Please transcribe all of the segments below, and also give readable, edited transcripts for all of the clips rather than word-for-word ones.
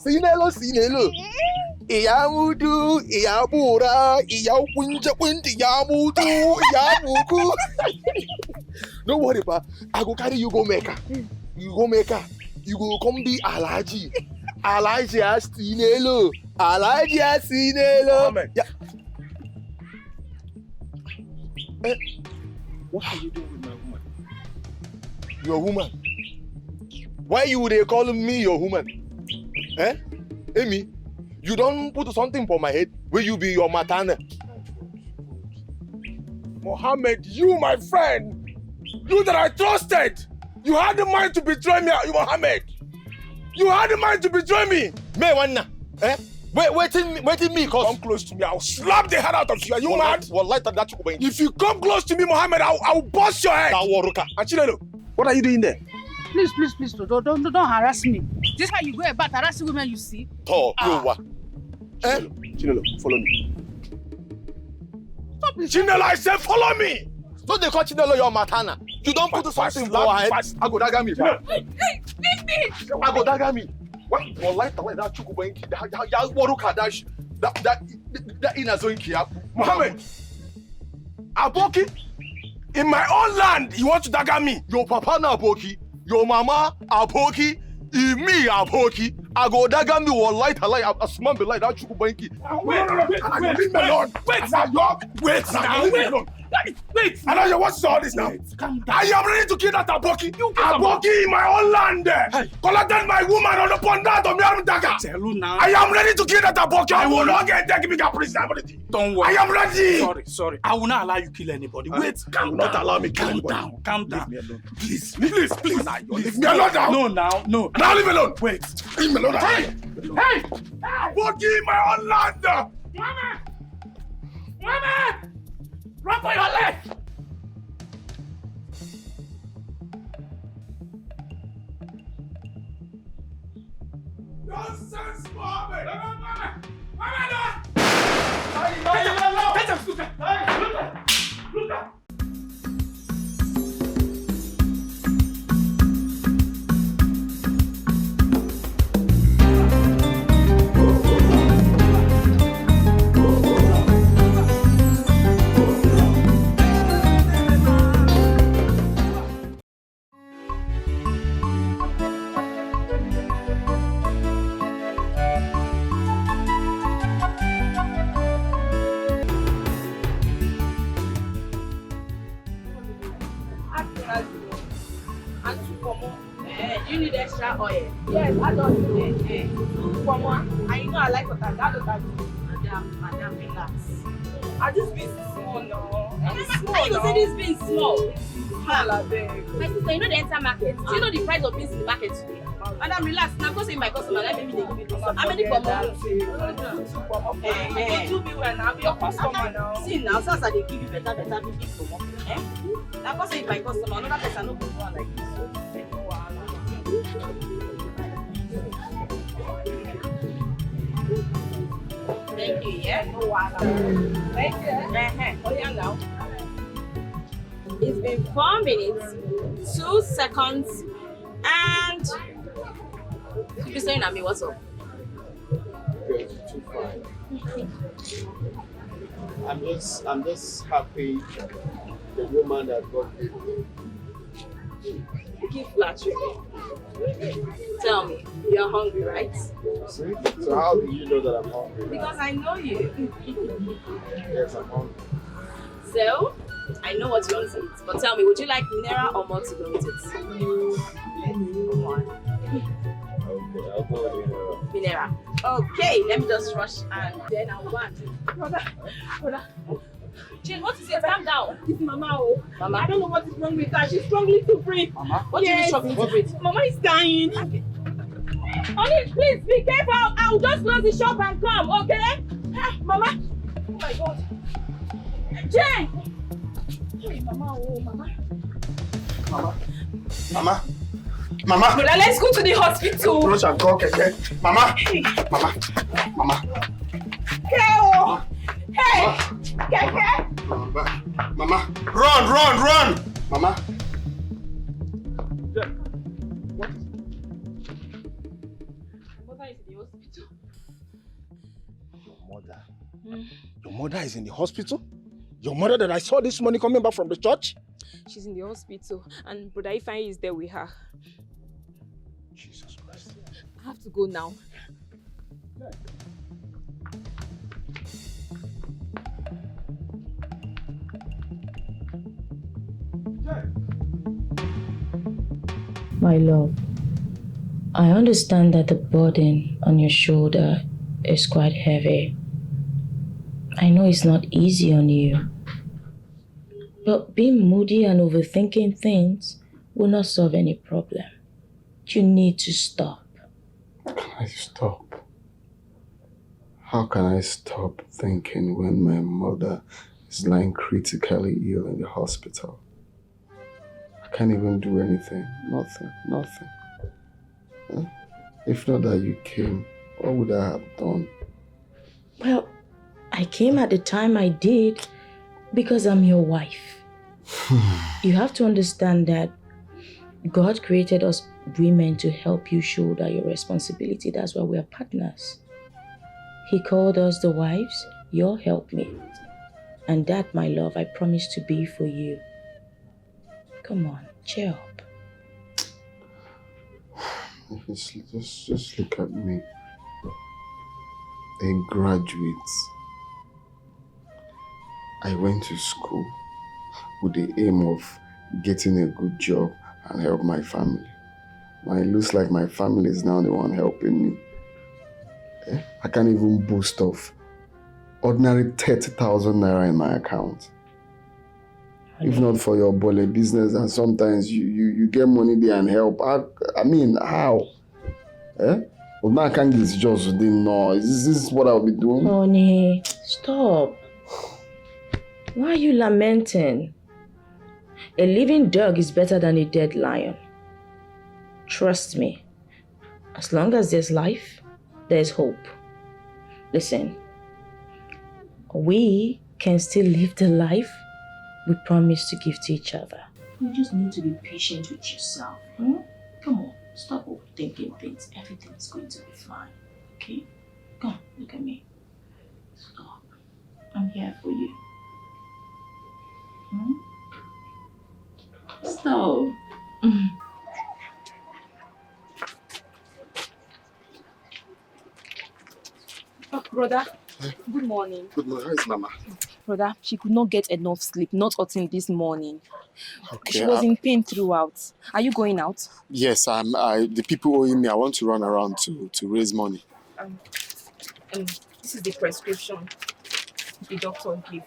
Sinelo. Iyamudu, Iyabura, Iyawunja, Yamudu, Yamuku. Don't worry, pa. I go carry you go Mecca. You go Mecca. You go come be Alaji. Alaji Sinelo. Alaji Sinelo. Yeah. What are you doing with my woman? Your woman? Why you they calling me your woman? Eh? Amy, you don't put something for my head. Will you be your matana? Mohammed, you my friend, you that I trusted, you had the mind to betray me, Mohammed. You had the mind to betray me. Me wanna? Eh? Waiting me, cause come close to me. I'll slap the head out of you. Are you mad? If you come close to me, Mohammed, I'll bust your head. Achilelo, what are you doing there? Please, don't harass me. This is how you go about harassing women you see. Oh, Chinelo, follow me. Stop it. Chinelo, I said follow me. Don't they call Chinelo your matana? You don't put something for her head. I go dagger me. Hey, leave me. I go dagger me. What? Like that chukubenki. That waruka dash. That inazoinki. Mohammed, Aboki, in my own land, you want to dagger me? Your papa na Aboki. Your mama Aboki. Me Aboki. I go dagger me one light a small be like that chukubenki. Wait. I know you watch all this now. I am ready to kill that Aboki. Aboki in my own land. Collected my woman on the pondant of Miam Dagger. I am ready to kill that Aboki. I will not get that bigger prisonerability. Don't worry. I am ready. Sorry. I will not allow you kill anybody. Wait. Calm down. Not allow me kill anybody. Calm down. Leave me alone. Please. Leave me alone now. No. Now leave me alone. Wait. Leave me alone. Hey. Aboki in my own land. Mama! Run for your leg! Nonsense, Mohammed! Look! Do you need extra oil? Yes, I don't. Come on. I know I like what I got. Madam, relax. I just be small now. How you say this being small? My sister, you know the enter market. Do you know the price of beans in the market today? Madam, relax. Now go say my customer. Let me they give you this. How many for more? You be well now. Be your customer now. See now, since I they give you better big for more. Now go say my customer. Another person no go do one like this. Thank you, yeah? No wahala. Thank you. Oh, yeah, now. It's been 4 minutes, 2 seconds, and you be saying at me, what's up? Good, too fine. I'm just happy the woman that got me. You keep flattering me. Tell me, you're hungry, right? See? So how do you know that I'm hungry? Because I know you. Yes, I'm hungry. So, I know what you want to eat, but tell me, would you like mineral or multi-grain with it? Come on. Okay, I'll go with mineral. Mineral. Okay, let me just rush and then I'll go and do. Brother. Jane, what is it? Calm down. It's Mama. Oh. Mama. I don't know what is wrong with her. She's struggling to breathe. Mama? What do you mean struggling to breathe? Mama is dying. Honey, please be careful. I'll just close the shop and come, okay? Mama. Oh my God. Jane. Hey, Mama. Oh, Mama. Mama. Let's go to the hospital. Rush and go, okay? Mama. Keo. Hey. Keke. Mama. Run. Mama. What mother is in the hospital. Your mother? Your mother is in the hospital? Your mother that I saw this morning coming back from the church? She's in the hospital and Brother Ifeanyi is there with her. Jesus Christ. I have to go now. My love, I understand that the burden on your shoulder is quite heavy. I know it's not easy on you. But being moody and overthinking things will not solve any problem. You need to stop. Can I stop? How can I stop thinking when my mother is lying critically ill in the hospital? I can't even do anything. Nothing. Huh? If not that you came, what would I have done? Well, I came at the time I did because I'm your wife. You have to understand that God created us women to help you shoulder your responsibility. That's why we are partners. He called us the wives, your helpmate. And that, my love, I promise to be for you. Come on, cheer up. Just look at me. A graduate. I went to school with the aim of getting a good job and help my family. Now it looks like my family is now the one helping me. I can't even boast of ordinary 30,000 naira in my account. If not for your bole business, and sometimes you get money there and help. I mean, how? But now I can't get just didn't know. Is this what I'll be doing? Honey, stop. Why are you lamenting? A living dog is better than a dead lion. Trust me. As long as there's life, there's hope. Listen, we can still live the life we promise to give to each other. You just need to be patient with yourself. Come on, stop overthinking things. Everything's going to be fine. Okay? Come on, look at me. Stop. I'm here for you. Stop. Oh, brother, good morning. Good morning. How is Mama? Brother, she could not get enough sleep, not until this morning. Okay. She was in pain throughout. Are you going out? Yes, the people owing me, I want to run around to raise money. This is the prescription the doctor gave me.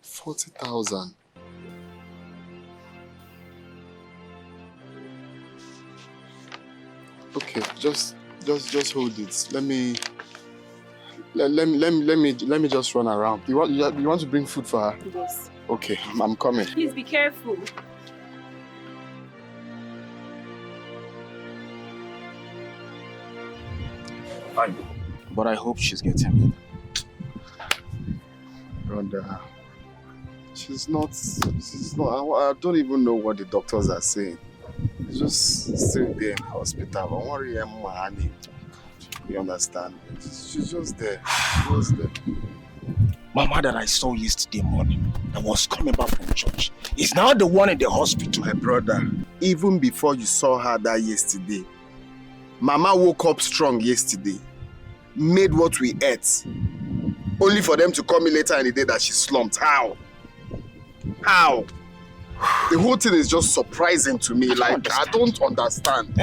40,000. Okay, just hold it. Let me just run around. You want to bring food for her? Yes. Okay, I'm coming. Please be careful. Fine. But I hope she's getting better. Brother, she's not, I don't even know what the doctors are saying. She's just still there in the hospital. Don't worry, honey. You understand? She's just there. Mama that I saw yesterday morning, that was coming back from church, is now the one in the hospital. My brother, even before you saw her that yesterday, Mama woke up strong yesterday, made what we ate, only for them to call me later in the day that she slumped. How? The whole thing is just surprising to me. I don't understand.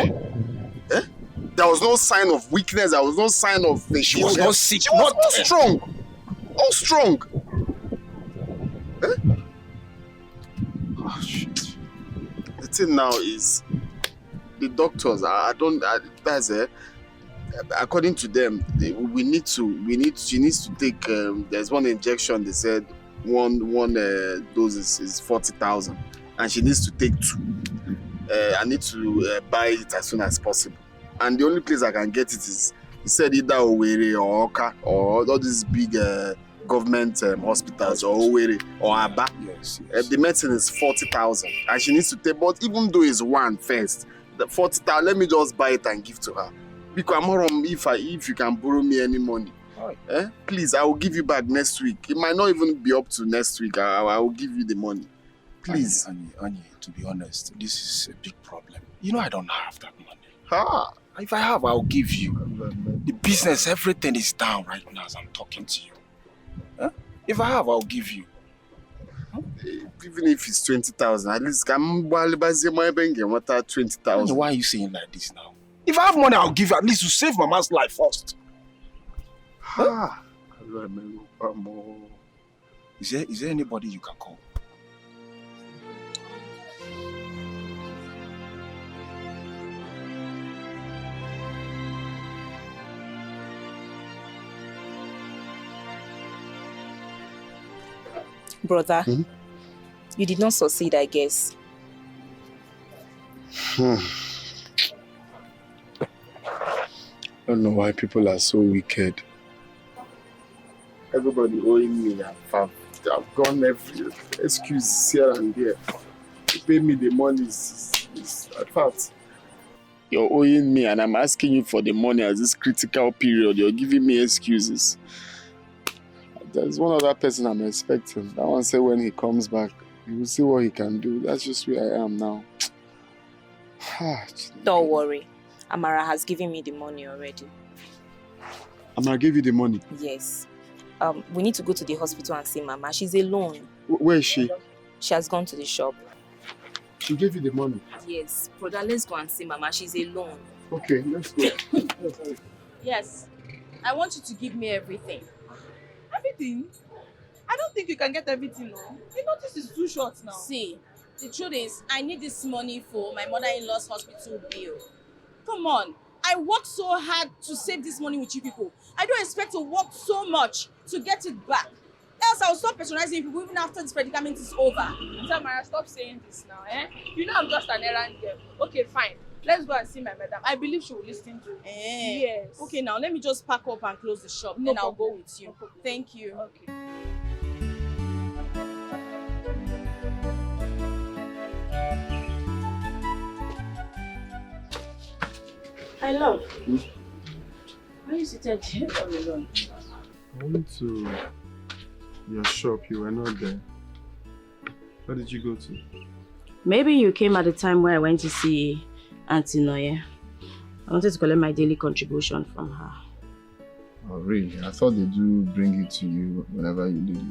There was no sign of weakness. There was no sign of... She was not sick. She was all strong. All strong. Oh, shit. The thing now is, the doctors, according to them, she needs to take, there's one injection, they said, one dose is 40,000, and she needs to take 2. I need to buy it as soon as possible. And the only place I can get it is, he said, either Owerri or Okam or all these big government hospitals, or Owerri or Aba. Yes. The medicine is 40,000, and she needs to take. But even though it's one first, 40,000. Let me just buy it and give to her. Because I'm more on if you can borrow me any money. Please, I will give you back next week. It might not even be up to next week. I will give you the money. Please. Annie, to be honest, this is a big problem. You know I don't have that money. If I have, I'll give you. The business, everything is down right now as I'm talking to you. If I have, I'll give you. Even if it's 20,000, at least I'm 20,000. Why are you saying like this now? If I have money, I'll give you at least to save Mama's life first. Is there anybody you can call? Brother, you did not succeed, I guess. I don't know why people are so wicked. Everybody owing me. I've gone every excuse here and there. To pay me the money is in fact. You're owing me and I'm asking you for the money at this critical period. You're giving me excuses. There's one other person I'm expecting. That one said when he comes back, he will see what he can do. That's just where I am now. Don't worry. Amara has given me the money already. Amara gave you the money? Yes. We need to go to the hospital and see Mama. She's alone. Where is she? She has gone to the shop. She gave you the money? Yes. Brother, let's go and see Mama. She's alone. Okay, let's go. Yes. I want you to give me everything. Everything? I don't think you can get everything, no. You know this is too short now. See, the truth is, I need this money for my mother-in-law's hospital bill. Come on. I worked so hard to save this money with you people. I don't expect to work so much to get it back. Else I'll stop patronizing people even after this predicament is over. Tamara, stop saying this now, eh? You know I'm just an errand girl. Okay, fine. Let's go and see my madam. I believe she will listen to you. Yes. Okay, now let me just pack up and close the shop. No then problem. I'll go with you. No Thank you. Okay. I love. Why are you seated here all alone? I went to your shop. You were not there. Where did you go to? Maybe you came at the time where I went to see Auntie Noye. I wanted to collect my daily contribution from her. Oh, really? I thought they do bring it to you whenever you need it.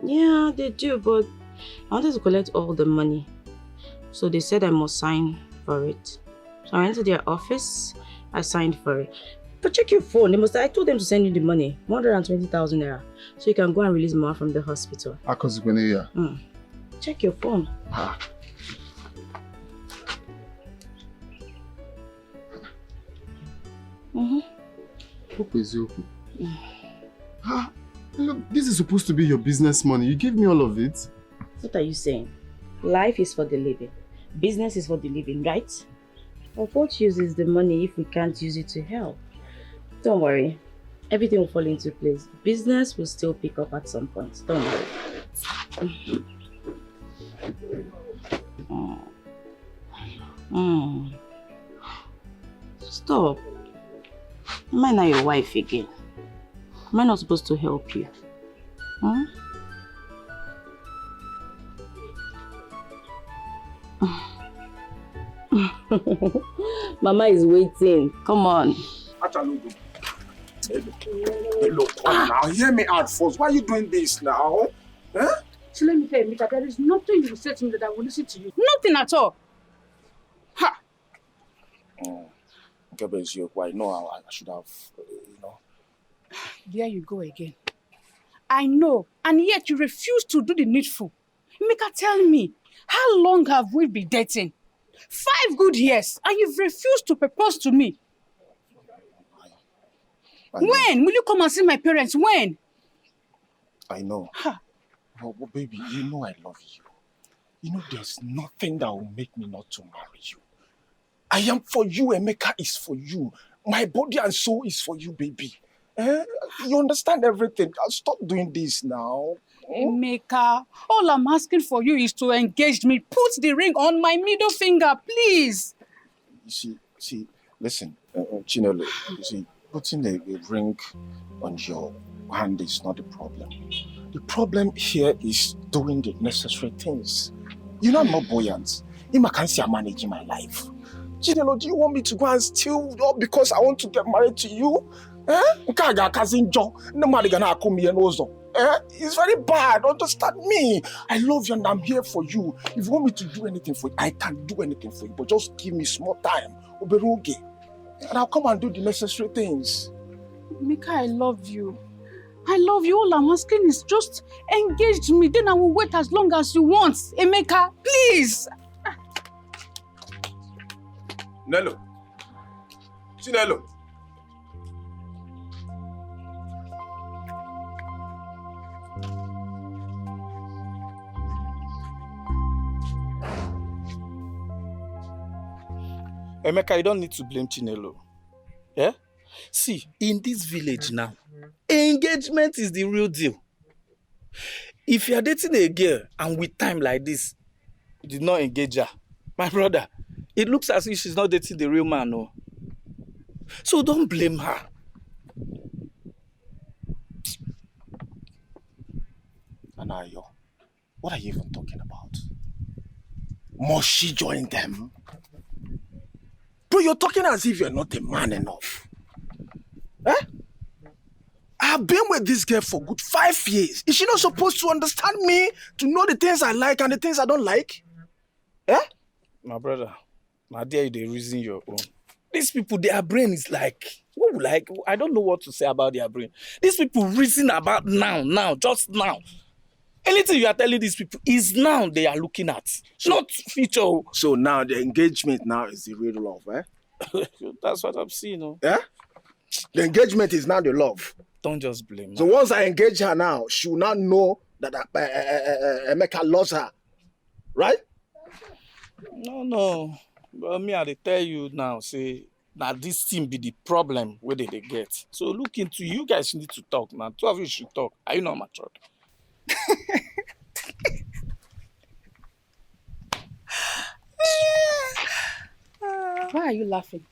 Yeah, they do, but I wanted to collect all the money. So they said I must sign for it. So I went to their office, I signed for it. But check your phone. I told them to send you the money, 120,000 naira. So you can go and release Mama from the hospital. Check your phone. Look, this is supposed to be your business money. You gave me all of it. What are you saying? Life is for the living. Business is for the living, right? Of what use is the money if we can't use it to help? Don't worry. Everything will fall into place. Business will still pick up at some point. Don't worry. Stop. Am I not your wife again? Am I not supposed to help you? Mama is waiting. Come on. Look, now hear me out first. Why are you doing this now? Huh? So let me tell you, Mika, there is nothing you will say to me that I will listen to you. Nothing at all. Ha! Okay, but you why? No, I should have, you know. There you go again. I know, and yet you refuse to do the needful. Mika, tell me, how long have we been dating? 5 good years, and you've refused to propose to me. When will you come and see my parents? When? I know. But baby, you know I love you. You know there's nothing that will make me not to marry you. I am for you, Emeka is for you. My body and soul is for you, baby. You understand everything. I'll stop doing this now. Emeka, all I'm asking for you is to engage me. Put the ring on my middle finger, please. you see, listen, Chinelo, you see, putting a ring on your hand is not the problem. The problem here is doing the necessary things. You know I'm not buoyant. I can't see I'm managing my life. Chinelo, do you want me to go and steal all because I want to get married to you? It's very bad. Understand me. I love you and I'm here for you. If you want me to do anything for you, I can do anything for you. But just give me small time. Oberuge. And I'll come and do the necessary things. Emeka, I love you. I love you. All I'm asking is just engage me. Then I will wait as long as you want. Emeka, please. Nello. Chinelo. Emeka, you don't need to blame Chinelo. Yeah? See, in this village now, engagement is the real deal. If you are dating a girl and with time like this, you did not engage her, my brother, it looks as if she's not dating the real man, no. So don't blame her. Anayo, what are you even talking about? Must she join them? Bro, you're talking as if you're not a man enough. Eh? I've been with this girl for good 5 years. Is she not supposed to understand me? To know the things I like and the things I don't like? Eh? My brother, my dear, they reason your own. These people, their brain is like, I don't know what to say about their brain. These people reason about now, just now. Anything you are telling these people is now they are looking at, not future. So now the engagement now is the real love, eh? That's what I'm seeing. No? Yeah? The engagement is now the love. Don't just blame her. So once I engage her now, she will not know that Emeka loves her. Right? No. But me, I tell you now, say, that this thing be the problem where they get. So look into, you guys need to talk now. Two of you should talk. Are you not matured? Why are you laughing?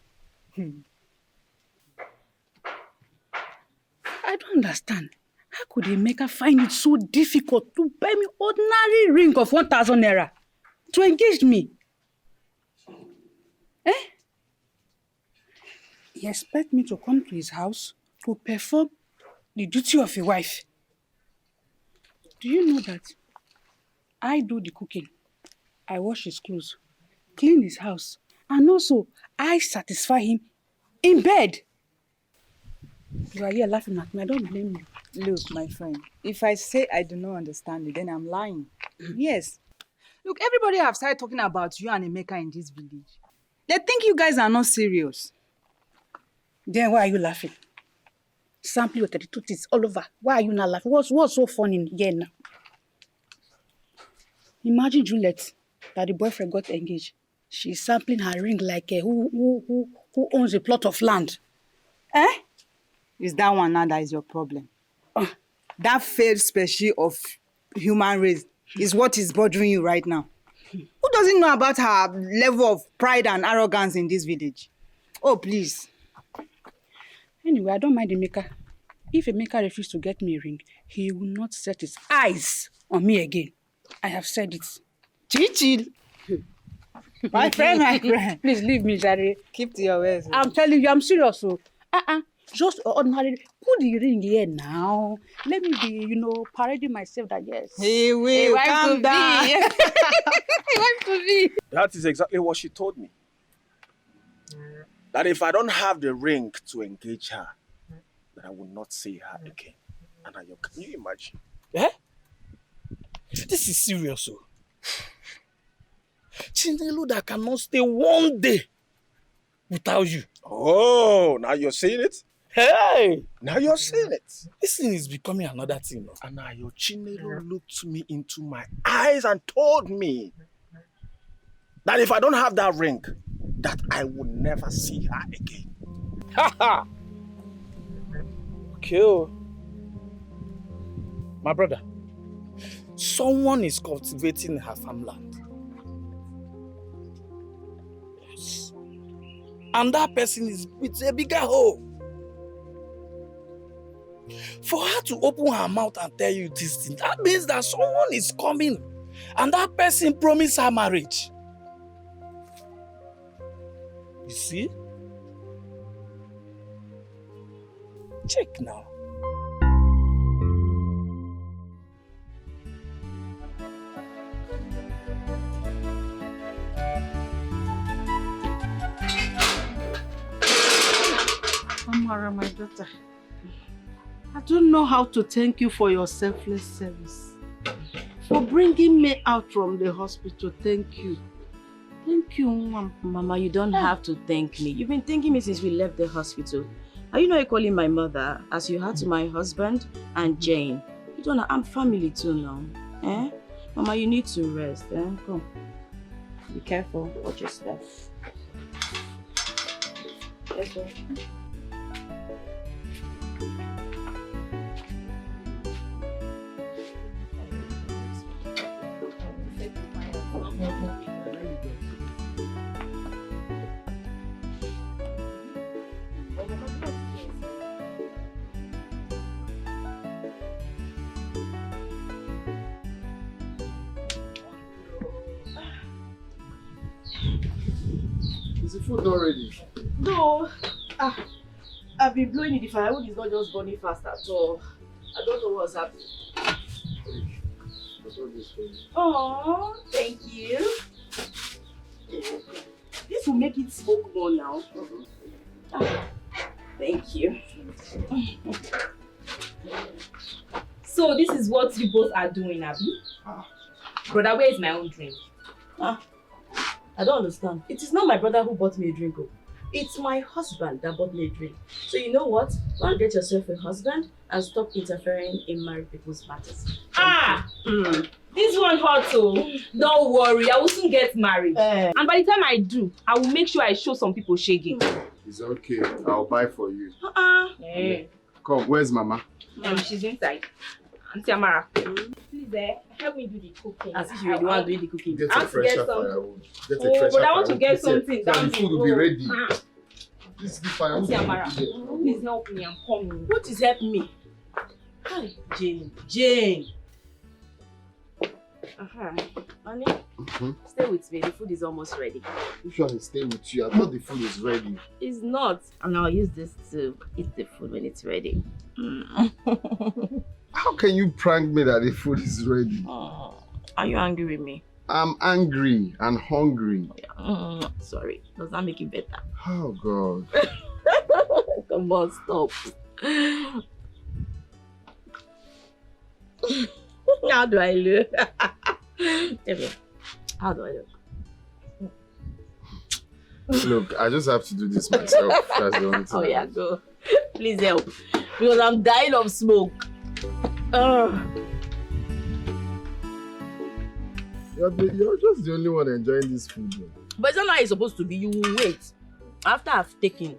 I don't understand. How could Emeka find it so difficult to buy me ordinary ring of 1,000 naira to engage me? Eh? He expects me to come to his house to perform the duty of a wife. Do you know that I do the cooking, I wash his clothes, clean his house, and also I satisfy him in bed? You are here laughing at me. I don't blame you. Look, my friend, if I say I do not understand you, then I'm lying. Yes. Look, everybody have started talking about you and Emeka in this village. They think you guys are not serious. Then why are you laughing? Sample your 32 teeth all over. Why are you not laughing? What's so funny here now? Imagine Juliet, that the boyfriend got engaged. She's sampling her ring like who owns a plot of land. Eh? Is that one now that is your problem? That failed species of human race is what is bothering you right now. Who doesn't know about her level of pride and arrogance in this village? Oh, please. Anyway, I don't mind Emeka. If Emeka refuses to get me a ring, he will not set his eyes on me again. I have said it. Chichi. My friend. Please leave me, Jare. Keep to your words. I'm telling you, I'm serious. So, just ordinary. Put the ring here now. Let me be, parading myself that yes. He will calm down. He wants to be. That is exactly what she told me. That if I don't have the ring to engage her, that I will not see her again. And can you imagine? Eh? This is serious, oh. Chinelo that cannot stay one day without you. Oh, now you're saying it? Hey! Now you're saying it. This thing is becoming another thing. No? And now your Chinelo looked me into my eyes and told me that if I don't have that ring, that I will never see her again. Ha! Okay. My brother, someone is cultivating her farmland. Yes. and that person is with a bigger hole. For her to open her mouth and tell you this thing, that means that someone is coming and that person promised her marriage. You see? Check now. Amara, my daughter, I don't know how to thank you for your selfless service. For bringing me out from the hospital, thank you. Thank you, Mom. Mama, you don't have to thank me. You've been thanking me since we left the hospital. Are you not calling my mother as you had to my husband and Jane? You don't know, I'm family too now. Eh? Mama, you need to rest. Eh? Come. Be careful. Watch your step. Let's go. Is the food not ready? No. I've been blowing it. The firewood is not just burning fast at all. I don't know what's happening. Oh, thank you. This will make it smoke more now. Thank you. So this is what you both are doing, Abby? Brother, where is my own drink? I don't understand. It is not my brother who bought me a drink. It's my husband that bought me a drink. So you know what? Go and get yourself a husband and stop interfering in married people's matters. This one hot too. Don't worry, I will soon get married. And by the time I do, I will make sure I show some people shaking. It's okay. I'll buy for you. Yeah. Come, where's Mama? She's inside. Auntie Amara, please help me do the cooking. As if you really want to do the cooking. Get I a want to get fresher some- firewood. Get a Oh, fresher but I want to firewood. get Please, something. the food will be ready. This is the firewood. Auntie Amara, please help me, I'm coming. What is helping me? Hi, Jane. Honey, stay with me. The food is almost ready. Which one is staying with you? I thought the food is ready. It's not. And I'll use this to eat the food when it's ready. How can you prank me that the food is ready? Are you angry with me? I'm angry and hungry. Sorry. Does that make it better? Oh, God. Come on, stop. How do I look? How do I look? Look, I just have to do this myself. That's the only thing. Oh, yeah, go. Please help. Because I'm dying of smoke. You're just the only one enjoying this food. But it's not how it's supposed to be. You will wait. After I've taken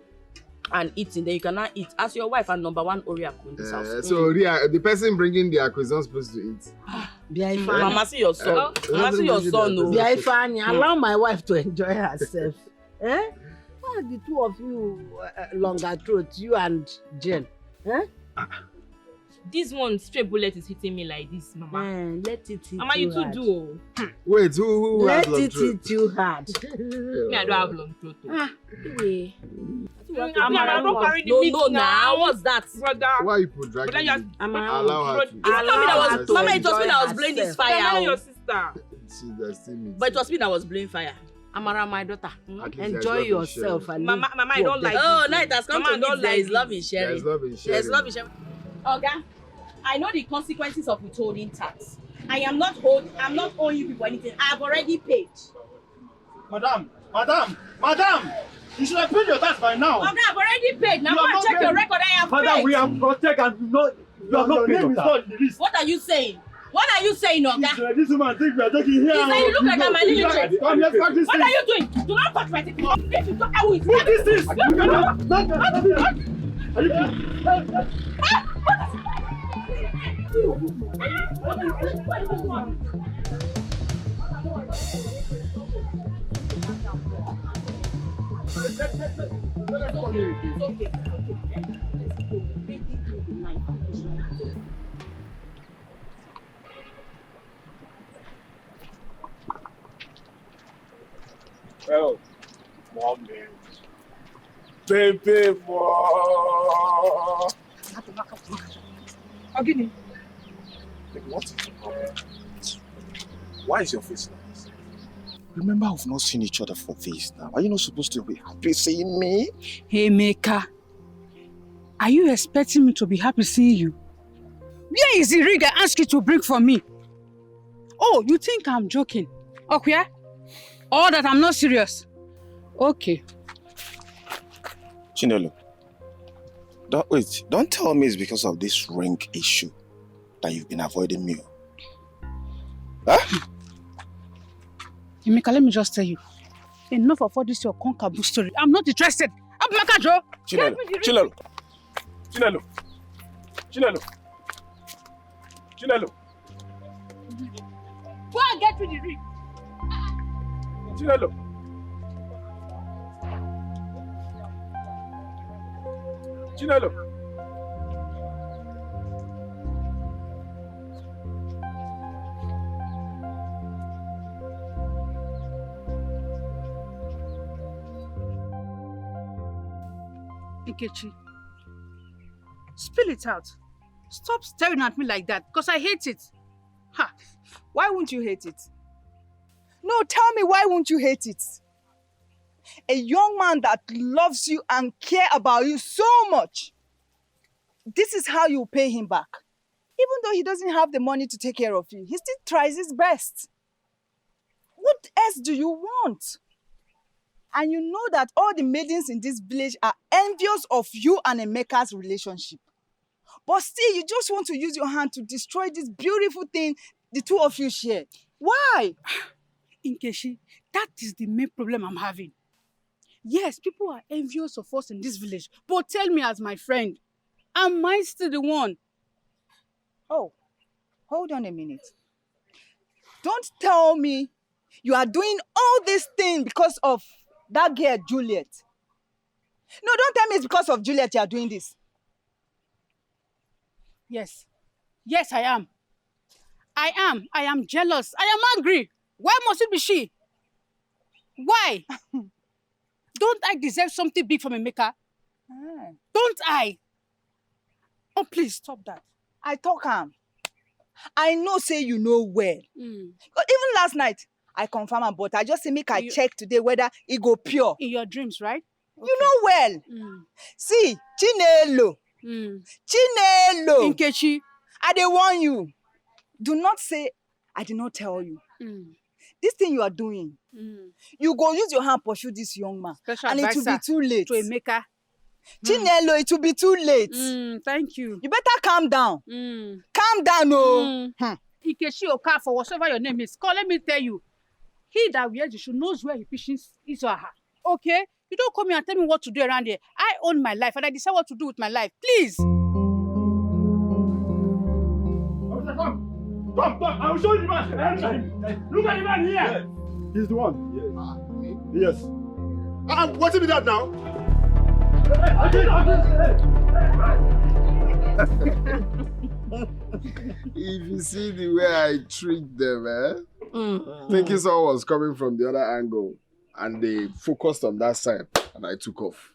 and eaten, then you cannot eat. As your wife and number one Oriako in this house. So, Ria, the person bringing the akwe is not supposed to eat. Mama, see your son. Mama, see your son. No. Allow my wife to enjoy herself. Why are the two of you longer throat, you and Jen? This one straight bullet is hitting me like this, Mama. Let it hit Mama, you too do. Wait, who let has long it throat? hit you hard. Me, I don't have long throat. Amara, don't carry the meat now. What's that? Brother. Why you put dragging me? Allow her to. Mama, it was me that was blowing this fire. Mama, your sister. See, there's still meat. But it was me that was blowing fire. Amara, my daughter, At least enjoy there's love in yourself. sharing. And Mama, I don't like Oh, it. now it has come Mama, to don't me. There like is love in There's sharing. love in sharing. There's love in sharing. Oga, I know the consequences of withholding tax. I'm not owing you people anything. I've already paid. Madam! You should have paid your tax by now. Oga, I've already paid. Now go and check your record. I have Madam, paid. we have protect and you have not paid your tax. What are you saying? What are you saying, Oga? This woman thinks we are taking here. You say you look like I'm an illiterate. Come here, fuck this What thing. are you doing? Do not touch my thing. If you talk, I will. What is this? Well, mommy. Baby, more. Ogini. What is the problem? Why is your face like this? Remember, we've not seen each other for this now. Are you not supposed to be happy seeing me? Hey, Meka. Are you expecting me to be happy seeing you? Where is the ring I asked you to bring for me? Oh, you think I'm joking? Okay? Or that I'm not serious? Okay. Chinelo, don't tell me it's because of this ring issue that you've been avoiding me. Huh? Emeka, let me just tell you. Enough of all this your congo story. I'm not interested. I'm Meka, Joe. Chinelo. Go and get me the ring. Chinelo. Nkechi, spill it out. Stop staring at me like that, because I hate it. Ha! Why won't you hate it? No, tell me, why won't you hate it? A young man that loves you and cares about you so much. This is how you pay him back. Even though he doesn't have the money to take care of you, he still tries his best. What else do you want? And you know that all the maidens in this village are envious of you and Emeka's relationship. But still, you just want to use your hand to destroy this beautiful thing the two of you share. Why? Nkechi, that is the main problem I'm having. Yes, people are envious of us in this village, but tell me as my friend, am I still the one? Oh, hold on a minute. Don't tell me you are doing all this thing because of that girl, Juliet. No, don't tell me it's because of Juliet you are doing this. Yes. Yes, I am. I am jealous. I am angry. Why must it be she? Why? Don't I deserve something big from Emeka? Don't I? Oh, please stop that. I talk am. I know say you know well. Even last night, I confirm am, but I just say make I check today whether it go pure. In your dreams, right? Okay. You know well. See, Chinelo. Chinelo. Nkechi. I dey warn you. Do not say I did not tell you. This thing you are doing, you go use your hand pursue this young man. Special and it will be too late. To Emeka. Chinelo, it will be too late. Thank you. You better calm down. Calm down, oh. Nkechi Okam, for whatever your name is. Let me tell you. He that wears the shoe knows where he pitches his or her. Okay? You don't come here and tell me what to do around here. I own my life and I decide what to do with my life. Please. Come, I will show you the man. Look at the man here. He's the one. Yes. What's in that now? If you see the way I treat them, thinking someone was coming from the other angle, and they focused on that side, and I took off.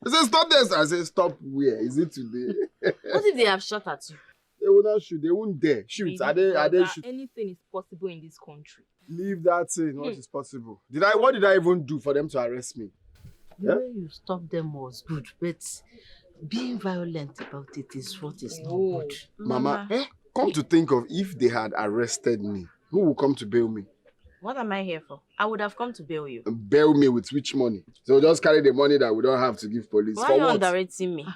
I said, stop this. I said, stop where? Is it today? What if they have shot at you? They will not shoot. They won't dare shoot. Are they shoot? Anything is possible in this country. Leave that thing. What is possible? What did I even do for them to arrest me? The way you stopped them was good, but being violent about it is what is not good. Mama, come to think of, if they had arrested me, who will come to bail me? What am I here for? I would have come to bail you. Bail me with which money? So just carry the money that we don't have to give police. Why for are you what? underrating me?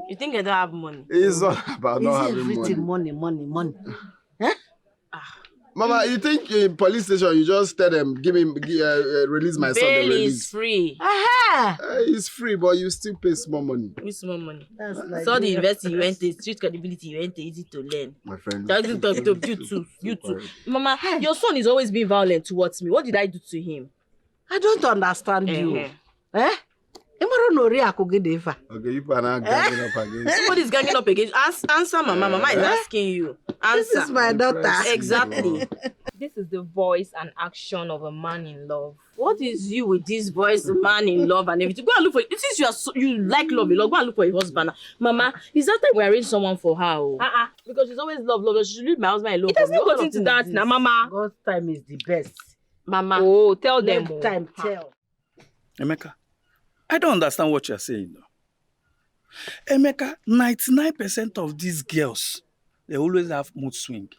You think I don't have money? It's not about not having money. Money. Mama, you think in police station you just tell them, release my son, they Bail release? is free. It's free, but you still pay small money. With small money. That's like So the university you went to, street credibility you went to, easy to learn. My friend. You too. Mama, your son is always being violent towards me. What did I do to him? I don't understand you. Okay, you are ganging up again. Somebody's ganging up again. Answer, Mama. Mama is asking you. Answer. This is my daughter. Exactly. This is the voice and action of a man in love. What is you with this voice, man in love and everything? Go and look for it. Since you like love, go and look for a husband. Mama, is that time we arrange someone for her? Because she's always love. She should leave my husband alone. It has not gotten to that now, Mama. God's time is the best. Mama. Oh, tell them. Let time tell. Emeka, I don't understand what you're saying though. Emeka, 99% of these girls, they always have mood swing.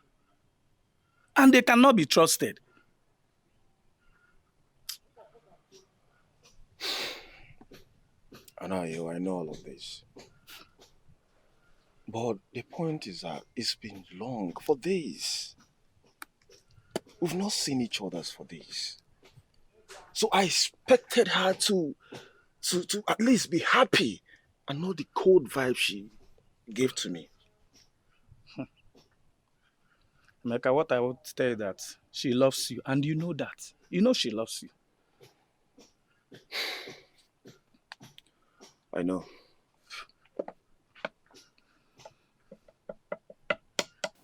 And they cannot be trusted. I know all of this. But the point is that it's been long, for days. We've not seen each other for days. So I expected her to at least be happy and not the cold vibe she gave to me. Emeka, what I would tell you that she loves you, and you know that. You know she loves you. I know.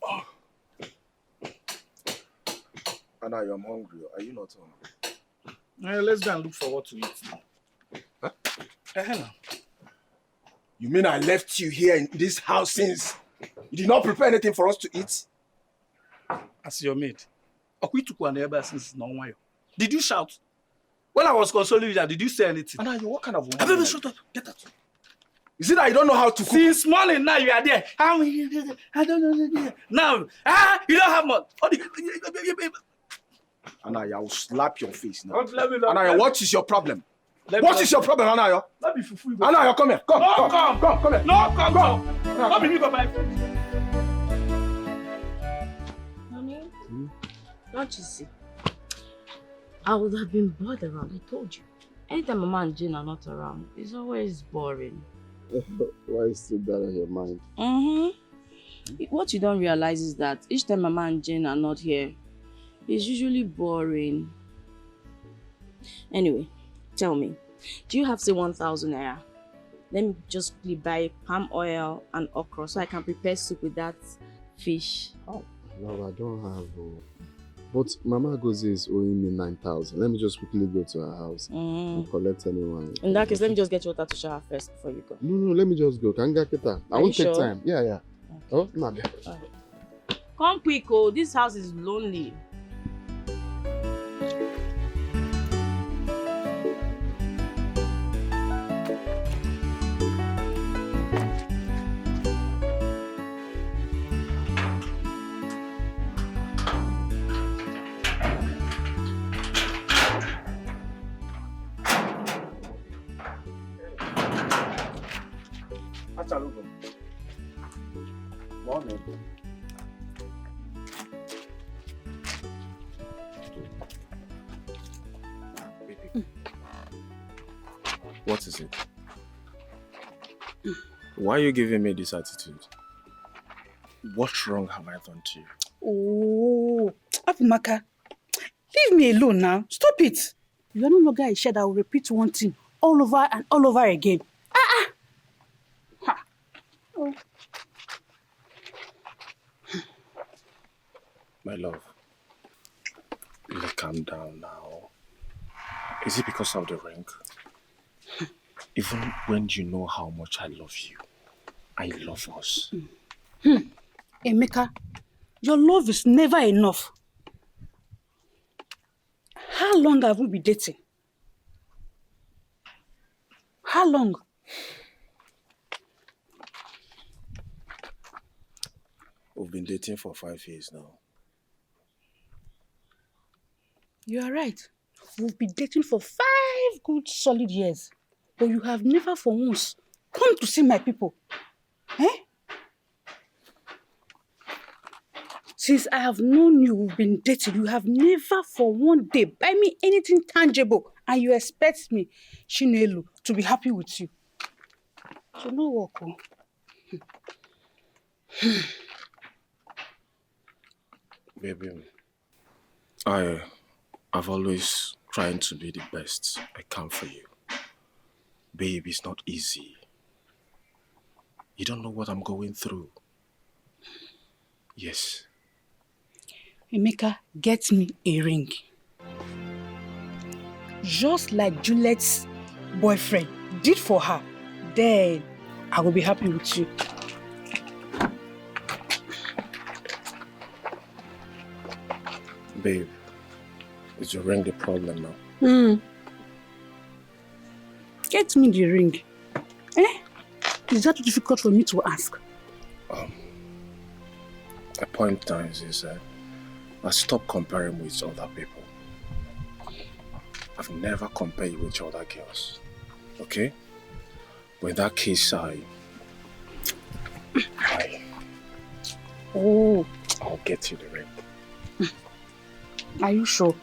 Oh. Anna, I'm hungry. Are you not hungry? Let's go and look for what to eat now. Huh? You mean I left you here in this house since you did not prepare anything for us to eat? As your maid. Did you shout? When I was consoling you, did you say anything? Anna, what kind of woman? Baby, shut up. Get out. Is it that you don't know how to cook? Since morning now you are there. I don't know. Now, you don't have much. Anaya, I will slap your face now. Anaya, what is your problem? What is your problem, Anaya? Anaya, come here. Come here. No, come. Come here, go buy food. Honey, don't you see? I would have been bored around, I told you. Anytime Mama and Jane are not around, it's always boring. Why is still that on your mind? What you don't realize is that each time Mama and Jane are not here, it's usually boring. Anyway, tell me, do you have say 1,000 naira? Let me just quickly buy palm oil and okra so I can prepare soup with that fish. Oh. No, I don't have. But Mama Gozi is owing me 9,000. Let me just quickly go to her house and collect anyone. In that case, let me just get your water to shower first before you go. No, let me just go. Can get it? I won't take time. Yeah. Okay. Oh, not there. Come quick, oh. This house is lonely. Morning. Baby. What is it? Why are you giving me this attitude? What wrong have I done to you? Oh, Abumaka, leave me alone now. Stop it. You are no longer a child that will repeat one thing all over and all over again. Oh. My love, really calm down now. Is it because of the ring? Even when you know how much I love you, I love us. Emeka, your love is never enough. How long have we been dating? How long? We've been dating for 5 years now. You are right. We've been dating for 5 good solid years. But you have never for once come to see my people. Since I have known you, we've been dating, you have never for one day buy me anything tangible. And you expect me, Chinelu, to be happy with you. So no work. Baby, I've always tried to be the best I can for you. Babe, it's not easy. You don't know what I'm going through. Yes. Emeka, get me a ring. Just like Juliet's boyfriend did for her. Then I will be happy with you. Babe, is your ring the problem now? Get me the ring. Is that difficult for me to ask? The point is I stop comparing with other people. I've never compared you with other girls. Okay? But in that case, I'll get you the ring. Are you sure?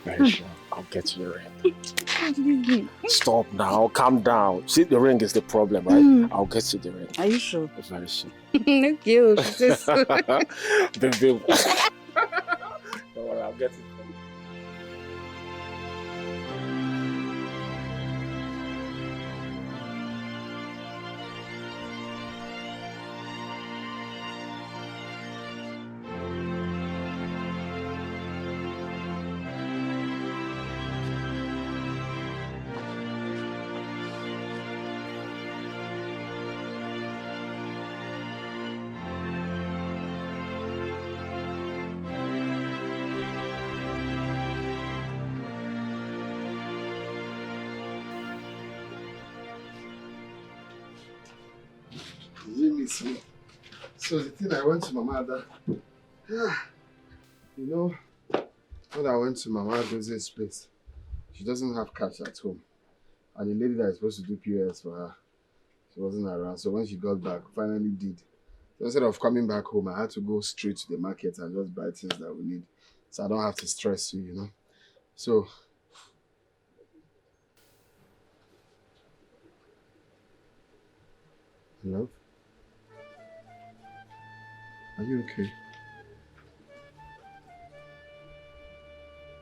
Very sure. I'll get you the ring. Stop now. Calm down. See, the ring is the problem, right? I'll get you the ring. Are you sure? Very sure. Thank you. Baby. Don't worry, I'll get it. So the thing I went to Mama Ada, you know, when I went to Mama Ada's place, she doesn't have cash at home. And the lady that is supposed to do POS for her, she wasn't around. So when she got back, finally did. So instead of coming back home, I had to go straight to the market and just buy things that we need. So I don't have to stress you, you know. So love? Are you okay?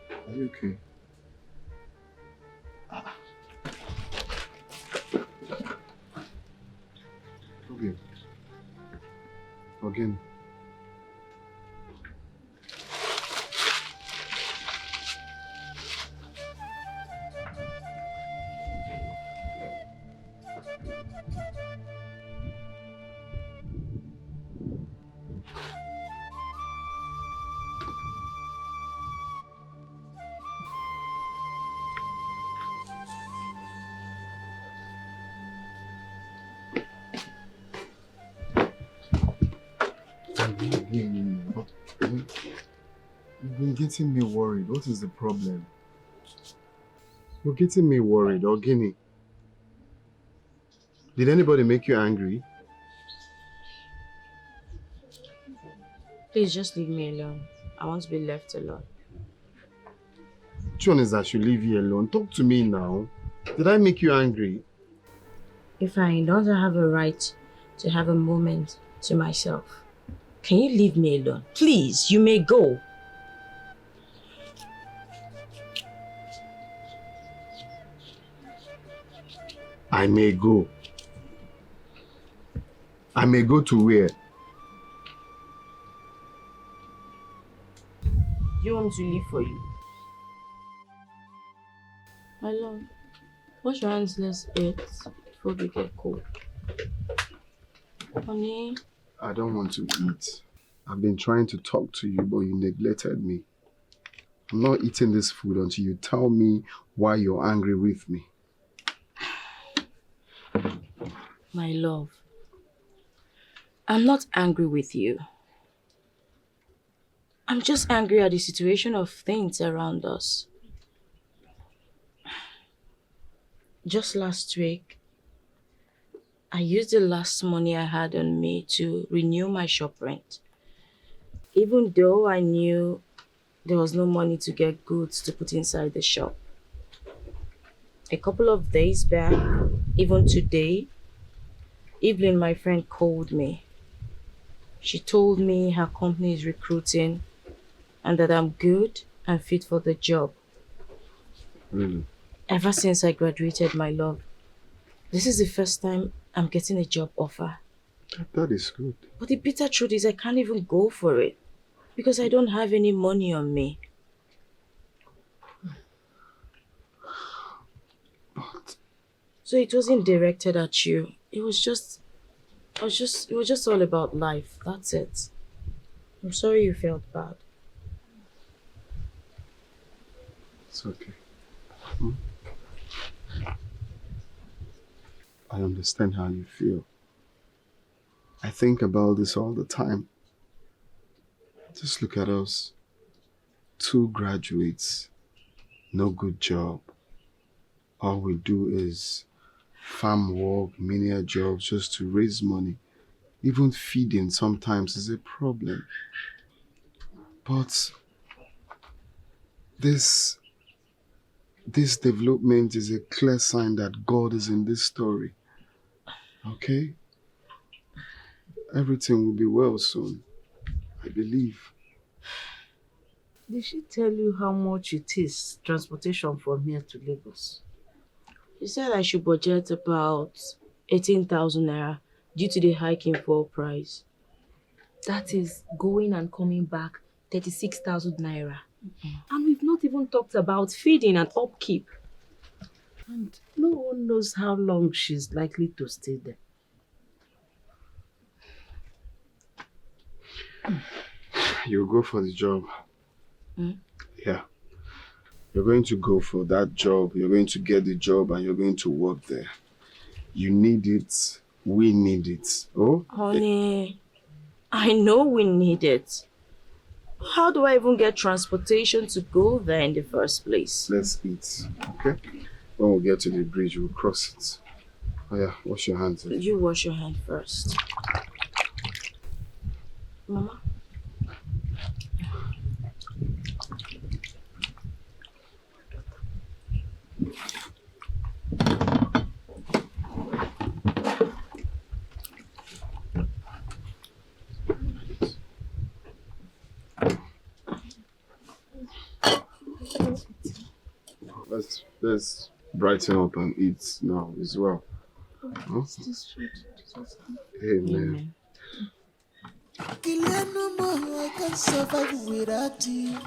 Are you okay? Okay. Again. You've been getting me worried. What is the problem? You're getting me worried, Ogini. Did anybody make you angry? Please just leave me alone. I want to be left alone. Which one is that should leave you alone? Talk to me now. Did I make you angry? If I don't have a right to have a moment to myself, can you leave me alone? Please, you may go. I may go. I may go to where? You want me to leave for you? My love, wash your hands, let's eat before we get cold. Honey? I don't want to eat. I've been trying to talk to you, but you neglected me. I'm not eating this food until you tell me why you're angry with me. My love, I'm not angry with you. I'm just angry at the situation of things around us. Just last week, I used the last money I had on me to renew my shop rent. Even though I knew there was no money to get goods to put inside the shop. A couple of days back, even today, Evelyn, my friend, called me. She told me her company is recruiting and that I'm good and fit for the job. Really? Ever since I graduated, my love, this is the first time I'm getting a job offer. That is good. But the bitter truth is I can't even go for it because I don't have any money on me. But So it wasn't directed at you. It was just all about life. That's it. I'm sorry you felt bad. it's okay. I understand how you feel. I think about this all the time. Just look at us. 2 graduates, no good job. All we do is farm work, menial jobs just to raise money. Even feeding sometimes is a problem. But this development is a clear sign that God is in this story. Okay? Everything will be well soon. I believe. Did she tell you how much it is transportation from here to Lagos? She said I should budget about 18,000 naira due to the hike in fuel price. That is going and coming back 36,000 naira. And we've not even talked about feeding and upkeep. And no one knows how long she's likely to stay there. You'll go for the job. Yeah. You're going to go for that job. You're going to get the job and you're going to work there. You need it. We need it. Oh? Honey, I know we need it. How do I even get transportation to go there in the first place? Let's eat. Okay? When we get to the bridge, we'll cross it. Oh yeah, wash your hands. You wash your hand first. Mama? Let's brighten up and eat now as well. Huh? Amen. I can survive without you.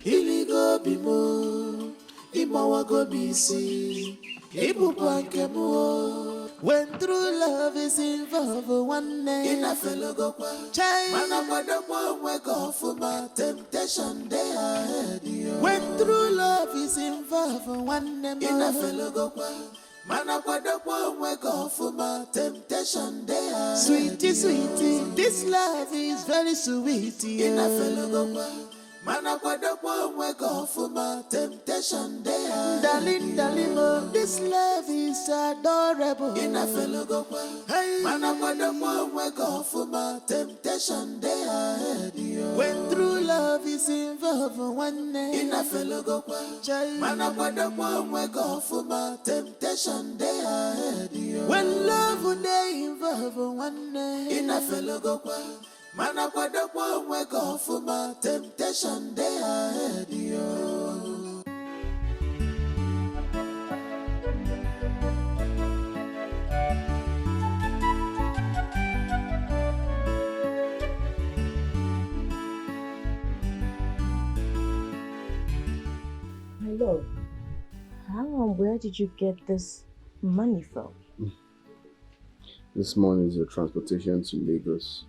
Iligo bimo, imawa go bisi, EBUBE mo. When true love is involved, one name in a fellow go kwa. Mana kwada kwa we go for my temptation they ahead. When true love is involved, one name in a fellow go kwa. Mana kwada kwa we go for my temptation they ahead. Sweetie, sweetie, this love is very sweet. In a fellow go kwa. Mana kwada kwa we go for my temptation they ahead. Darling, darling, oh, this love is adorable. In a fellow go kwa. Mana kwada kwa we go for my temptation they ahead. When true love is involved, one name in a fellow go kwa. Mana kwada kwa we go for my temptation they ahead. When love would they involve, one name in a fellow go kwa. Mana kwada kwa we go for my temptation they ahead. My love, where did you get this money from? This money is your transportation to Lagos.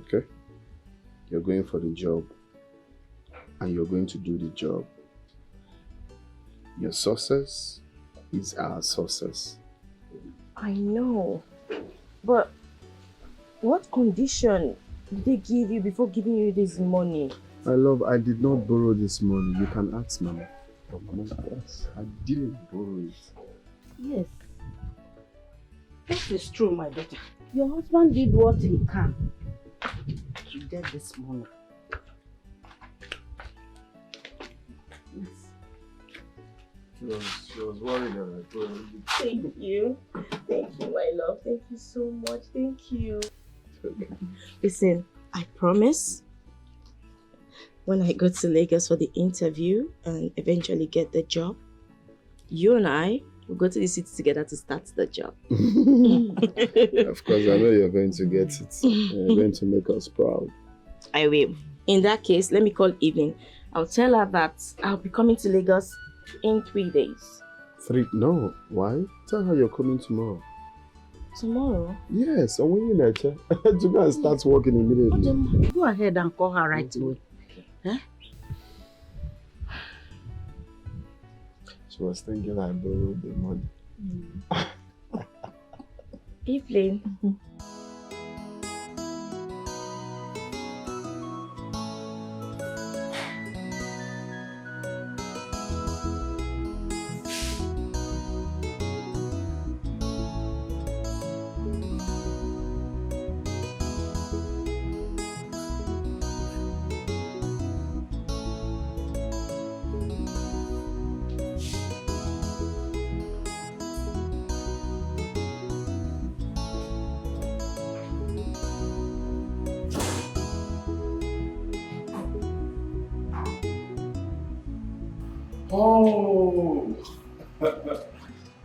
Okay? You're going for the job. And you're going to do the job. Your success is our success. I know. But what condition did they give you before giving you this money? My love, I did not borrow this money. You can ask Mama. But Mama, yes, I didn't borrow it. Yes. This is true, my daughter. Your husband did what he can to get this money. Yes. She was worried that I told her. Thank you. Thank you, my love. Thank you so much. Thank you. Listen, I promise when I go to Lagos for the interview and eventually get the job, you and I will go to the city together to start the job. Of course, I know you're going to get it. You're going to make us proud. I will. In that case, let me call Evelyn. I'll tell her that I'll be coming to Lagos in 3 days. 3? No. Why? Tell her you're coming tomorrow. Tomorrow? Yes, and when you're nature, to go and start working immediately. Go ahead and call her right away. Huh? She was thinking I borrowed the money. Evelyn. Oh,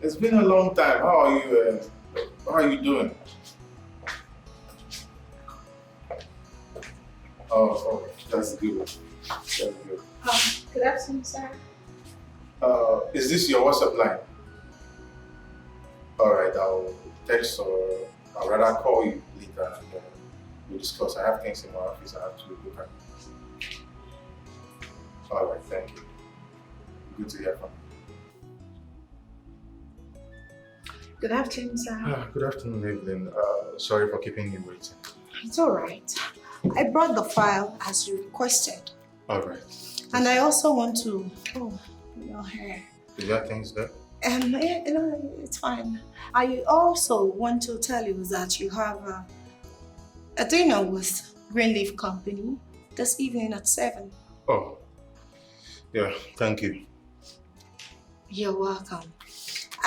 it's been a long time. How are you doing? Oh, that's good. That's good. Good afternoon, sir. Is this your WhatsApp line? All right, I'll text or I'll rather call you later and we'll discuss. I have things in my office I have to look at. All right, thank you. Good to hear from you. Good afternoon, sir. Good afternoon, Evelyn. Sorry for keeping you waiting. It's all right. I brought the file as you requested. All right. And I also want to... Oh, your hair. Is there things there? Yeah, it's fine. I also want to tell you that you have a dinner with Greenleaf Company this evening at 7. Oh, yeah, thank you. You're welcome.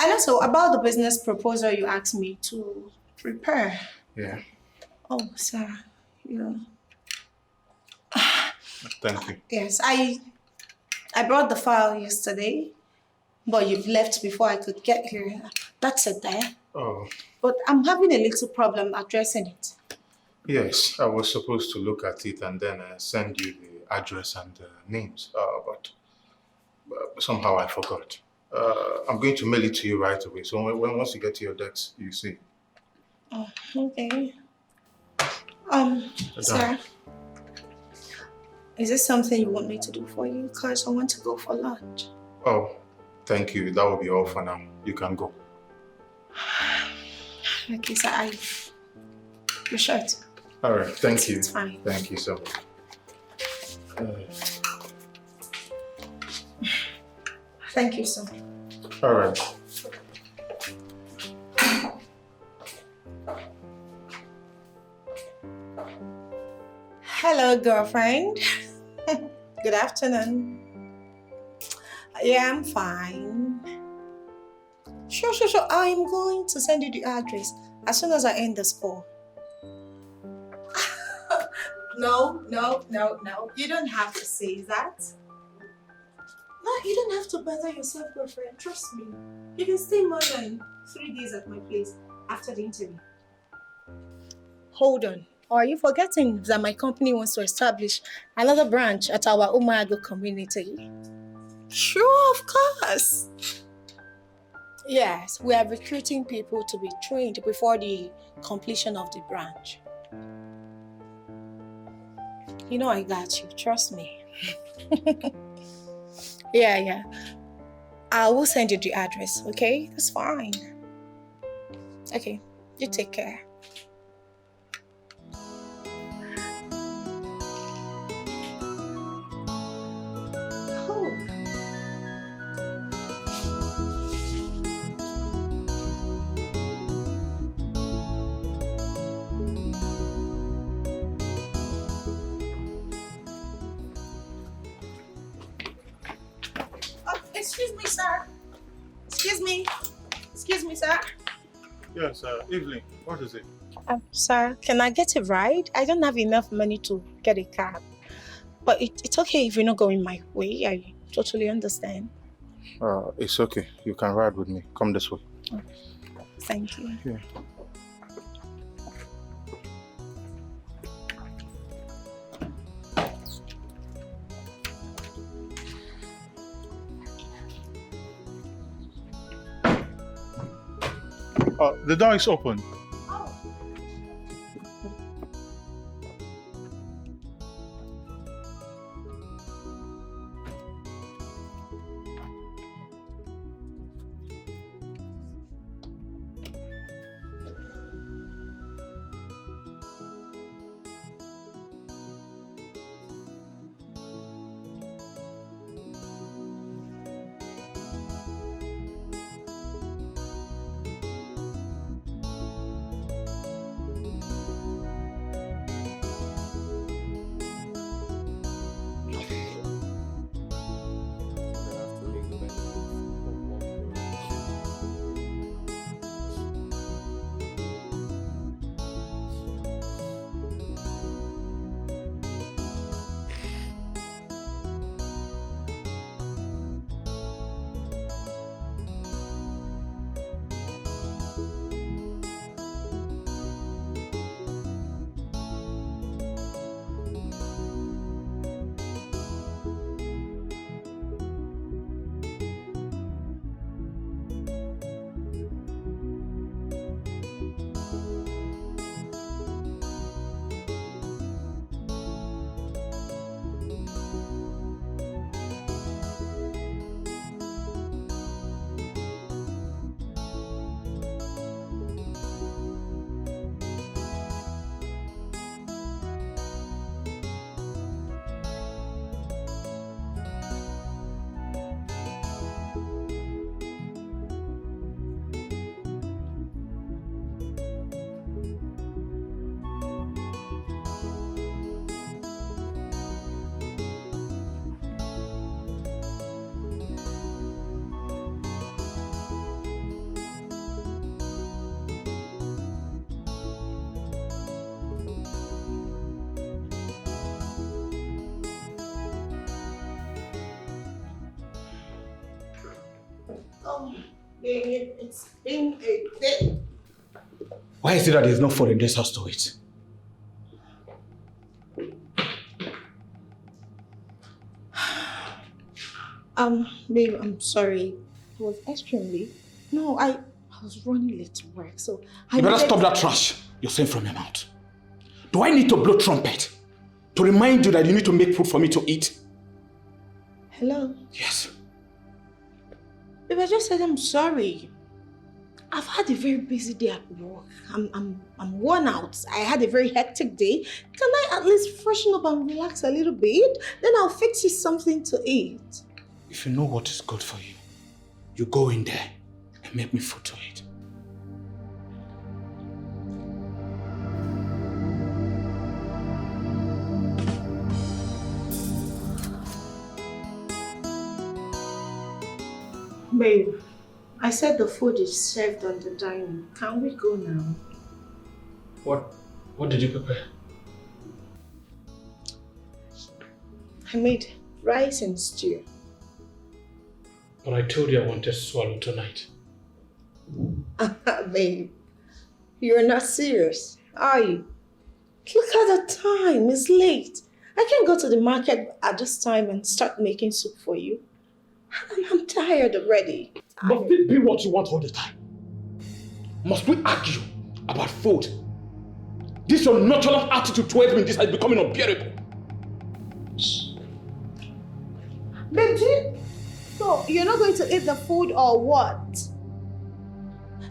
And also about the business proposal you asked me to prepare. Yeah. Oh, sir, Thank you. Yes, I brought the file yesterday, but you've left before I could get here. That's it there. Oh. But I'm having a little problem addressing it. Yes, I was supposed to look at it and then send you the address and names, but somehow I forgot. I'm going to mail it to you right away. So once you get to your desk, you see. Oh, okay. Sir, is this something you want me to do for you? Because I want to go for lunch. Oh, thank you. That will be all for now. You can go. Okay, sir, your shirt. All right, thank you. It's fine. Thank you so much. Thank you, sir. All right. Hello, girlfriend. Good afternoon. Yeah, I'm fine. Sure. I'm going to send you the address as soon as I end this call. No. You don't have to say that. No, you don't have to bother yourself, girlfriend. Trust me. You can stay more than 3 days at my place after the interview. Hold on. Or are you forgetting that my company wants to establish another branch at our OBIO community? Sure, of course. Yes, we are recruiting people to be trained before the completion of the branch. You know I got you, trust me. Yeah. I will send you the address, okay? That's fine. Okay, you take care. Excuse me, sir. Excuse me, sir. Yes, Evelyn, what is it? Sir, can I get a ride? I don't have enough money to get a cab. But it's okay if you're not going my way. I totally understand. It's okay. You can ride with me. Come this way. Thank you. Yeah. The door is open. It's been a day. Why is it that there's no food in this house to eat? Babe, I'm sorry. It was extremely. No, I was running late to work, so You better stop that trash you're saying from your mouth. Do I need to blow trumpet to remind you that you need to make food for me to eat? Hello? Yes. Babe, I just said I'm sorry. I've had a very busy day at work. I'm worn out. I had a very hectic day. Can I at least freshen up and relax a little bit? Then I'll fix you something to eat. If you know what is good for you, you go in there and make me food to eat. Babe, I said the food is served on the dining. Can we go now? What did you prepare? I made rice and stew. But I told you I wanted swallow tonight. Babe, you're not serious, are you? Look at the time, it's late. I can't go to the market at this time and start making soup for you. I'm tired already. Must it be what you want all the time? Must we argue about food? This your nonchalant attitude towards me, this is becoming unbearable. Babe, so you're not going to eat the food or what?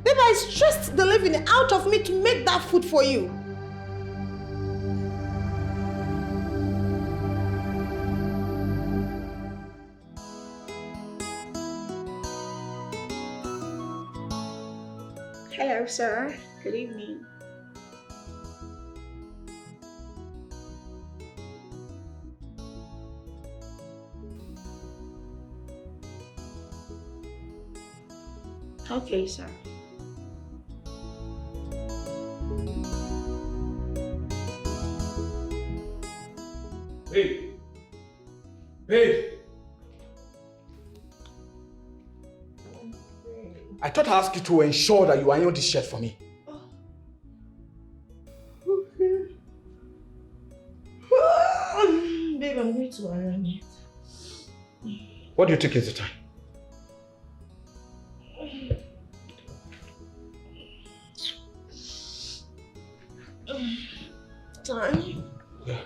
Babe, I stressed the living out of me to make that food for you. Hello, sir. Good evening. Okay, sir. Babe! Babe! I thought I asked you to ensure that you iron this shirt for me. Okay. Babe, I'm going to iron it. What do you think is the time? Time? Yeah.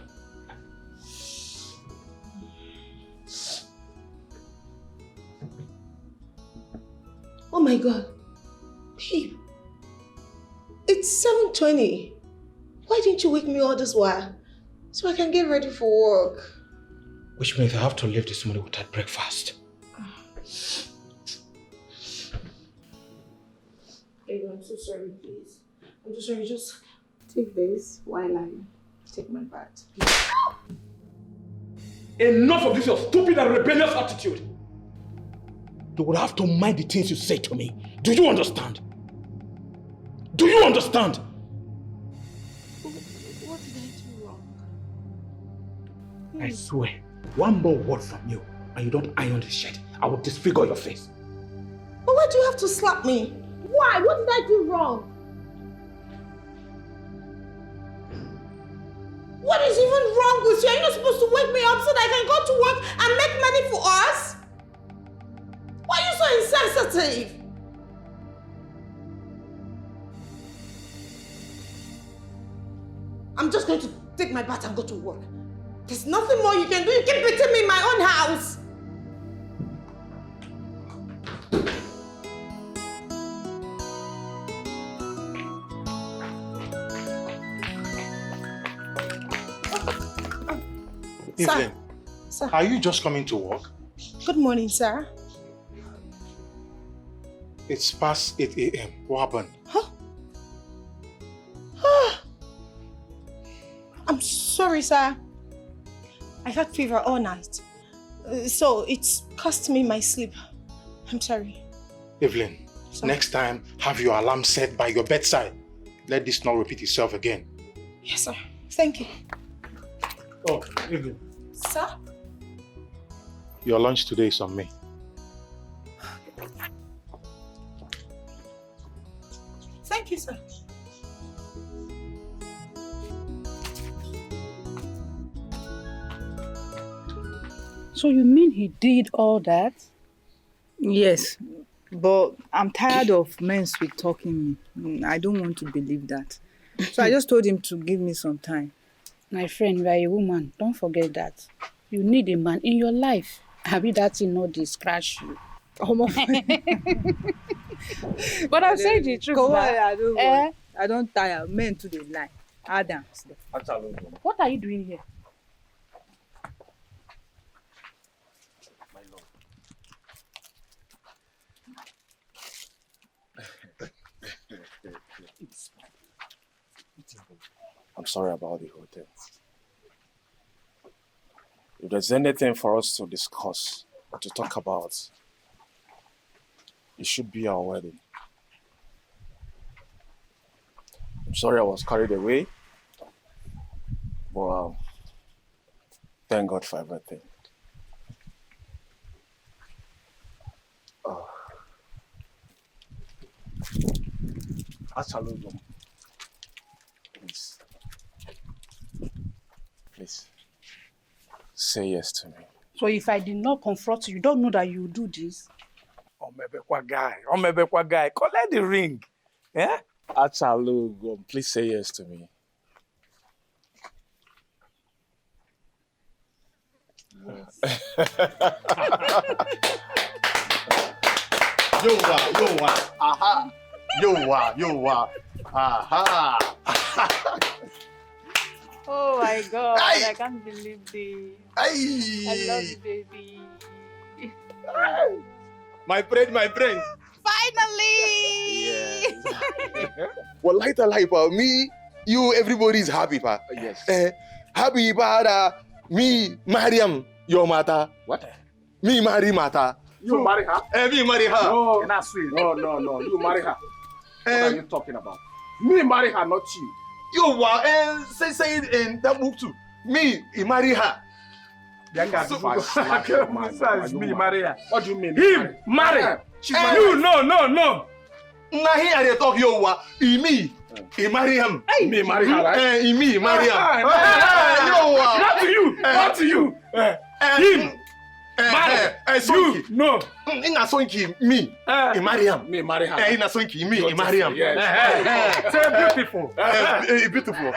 Oh my God. Babe, it's 7:20. Why didn't you wake me all this while? So I can get ready for work. Which means I have to leave this morning without breakfast. Babe, I'm so sorry, please. I'm so sorry, just take this while I take my bath. Enough of this your stupid and rebellious attitude. You would have to mind the things you say to me. Do you understand? Do you understand? What did I do wrong? I swear, one more word from you and you don't iron this shirt, I will disfigure your face. But why do you have to slap me? Why? What did I do wrong? What is even wrong with you? Are you not supposed to wake me up so that I can go to work and make money for us? Why are you so insensitive? I'm just going to take my bath and go to work. There's nothing more you can do. You keep beating me in my own house. Evelyn, Sir. Are you just coming to work? Good morning, sir. It's past 8 a.m. What happened? I'm sorry, sir. I had fever all night. So it's cost me my sleep. I'm sorry. Evelyn, next time have your alarm set by your bedside. Let this not repeat itself again. Yes, sir. Thank you. Oh, Evelyn. Sir? Your lunch today is on me. Thank you, sir. So you mean he did all that? Yes, but I'm tired of men sweet talking me. I don't want to believe that. So I just told him to give me some time. My friend, you are a woman. Don't forget that. You need a man in your life. Have you that in not scratch you? Oh my. But I'll say the truth. Come on, I don't tire. Men to the lie. Adams. What are you doing here? I'm sorry about the hotel. If there's anything for us to discuss or to talk about, it should be our wedding. I'm sorry I was carried away, but thank God for everything. Please, say yes to me. So if I did not confront you, you don't know that you do this? Omebekwa guy, collect the ring. Yeah? Achalugum, please say yes to me. Yes. Yo, aha. Yo, aha. Oh my God, Aye. I can't believe this. Aye. I love you, baby. My friend. Finally! Yes. Well, lighter life, me, you, everybody's happy, pa. Yes. Happy, pa, me, Mariam, your mata. What? Me, marry mata. You marry her? Me, marry her. No, not sweet. No. You marry her. What are you talking about? Me marry her, not you. You say it in that book too. Me, he marry her. Besides me, marry her. What do you mean? Him marry. She's my wife. No. Now here I talk you me. He marry him. Me marry her, right? Me marry him. Not to you. Him. Sonky. No. Ina Sonky, me. He marry him. Me marry her. Ina Sonky, me. He marry him. Yes. Say beautiful. Beautiful.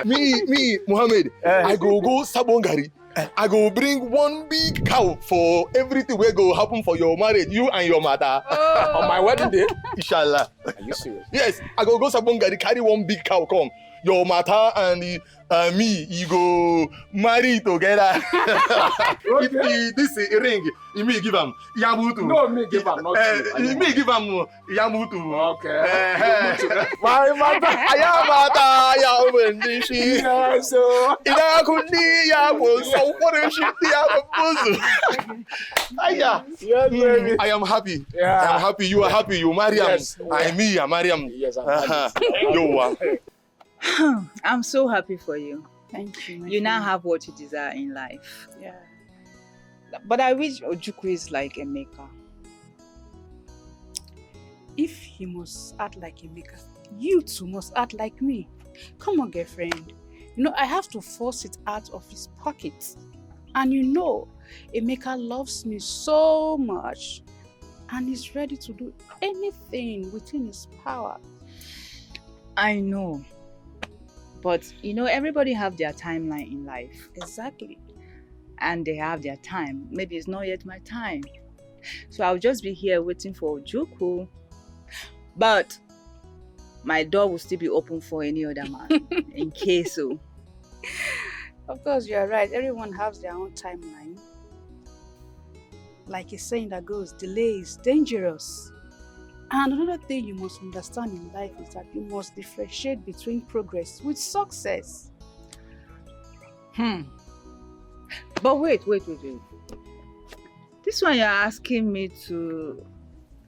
Me, Muhammad. I go Sabongari. I go bring one big cow for everything we go happen for your marriage, you and your mother. On my wedding day? Inshallah. Are you serious? Yes, I go Sabongari, carry one big cow, come. Your mother and me, you go marry together. Okay. This ring, you me give him Yamutu. No, me give him, not you. Me give him Yamutu. Okay. My mother, I am Wendishi. So. Ina kundi ya so what is it? I am happy. Yeah. I am happy. You are happy. You marry him. Yes. I marry him. Yes, I'm happy. You I'm so happy for you. Thank you. You now have what you desire in life. Yeah. But I wish Ojukwu is like Emeka. If he must act like Emeka, you too must act like me. Come on, girlfriend. You know, I have to force it out of his pocket. And you know, Emeka loves me so much. And he's ready to do anything within his power. I know. But, you know, everybody have their timeline in life. Exactly. And they have their time. Maybe it's not yet my time. So I'll just be here waiting for Ojukwu. But my door will still be open for any other man. In case so. Of course, you're right. Everyone has their own timeline. Like a saying that goes, delay is dangerous. And another thing you must understand in life is that you must differentiate between progress with success. But wait. This one you're asking me to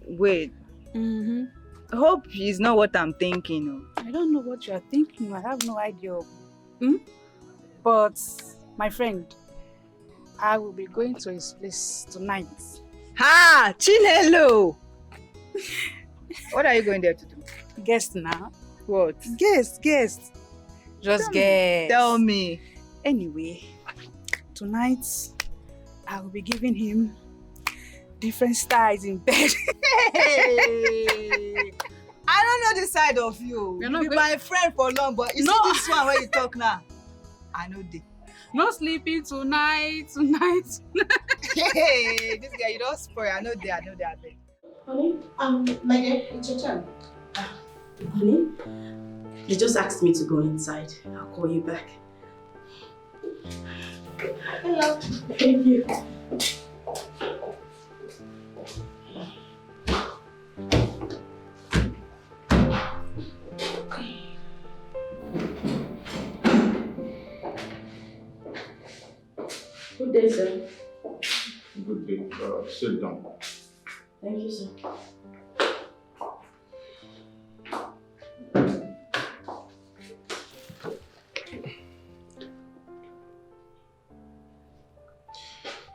wait. I hope it's not what I'm thinking. I don't know what you're thinking. I have no idea. But, my friend, I will be going to his place tonight. Ha! Chinelo! What are you going there to do? Guess now. What? Guess. Just guess. Tell me. Anyway, tonight, I will be giving him different styles in bed. Hey! I don't know the side of you. You be my friend for long, but you see this one where you talk now. I know this. No sleeping tonight. Hey, this guy, you don't spoil. I know they. Honey, my dear, it's your turn. Honey, they just asked me to go inside. I'll call you back. Hello. Thank you. Good day, sir. Good day. Sit down. Thank you, sir.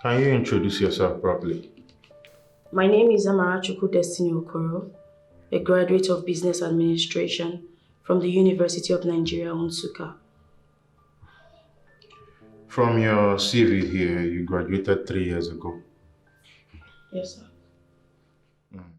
Can you introduce yourself properly? My name is Amarachuku Destiny Okoro, a graduate of Business Administration from the University of Nigeria, Nsukka. From your CV here, you graduated 3 years ago. Yes, sir.